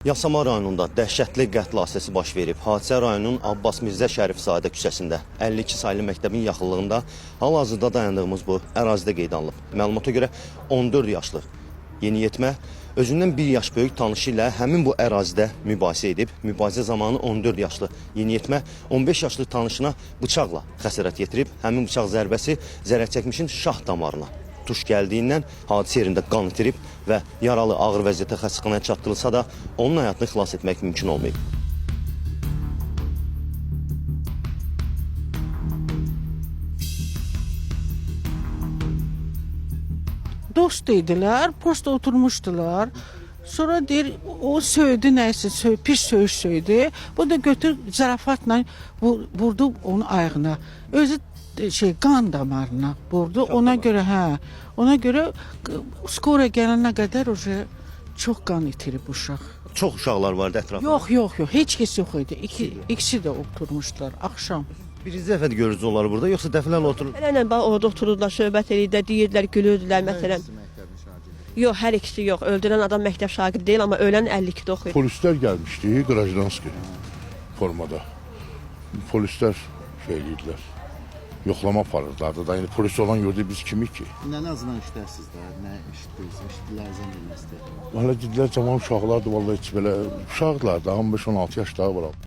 Yasamal rayonunda dəhşətli qətl hadisəsi baş verib. Hadisə rayonun Abbas Mirzə Şərifzadə küçəsində 52 saylı məktəbin yaxınlığında hal-hazırda dayandığımız bu ərazidə qeydə alınıb. Məlumata görə 14 yaşlı yeniyetmə özündən 1 yaş böyük tanışı ilə həmin bu ərazidə mübahisə edib. Mübahisə zamanı 14 yaşlı yeniyetmə 15 yaşlı tanışına bıçaqla xəsarət yetirib. Həmin bıçaq zərbəsi zərər çəkmişin şah damarına tuş gəldiyindən hadisə yerində qan itirib və yaralı ağır vəziyyətdə xəstəxanaya çatdırılsa da onun həyatını xilas etmək mümkün olmayıb. Dost idilər, prosta oturmuşdular. Sonra deyir, o söydü nəysə, pis söyüş söydü. Bu da götür zarafatla vurdu onun ayağına. Özü qan damarına vurdu. Ona görə skora gələnə qədər çox qan itirib uşaq. Çox uşaqlar vardı ətrafında. Yox, heç kəs yox idi. İkisi də oturmuşdular axşam. Birinci dəfədir görürüz onları burada, yoxsa dəfələrlə oturur? Elə orada otururlar, söhbət edirdilər, deyirdilər, gülürdülər məsələn. Yox, hər ikisi yox. Öldürən adam məktəb şagirdi deyil, amma ölən 52-də oxuyur. Polislər gəlmişdi, Qrajdanski formada. Polislər edirdilər. Yoxlama aparırlardı da. Yəni polis olan gördük biz kimik ki? Nə nazından işlərsiniz də? Nə işitdilər zəmin istəyir? Valla dedilər cavan uşaqlardı, vallahi heç belə uşaqlardı, 15-16 yaşları var.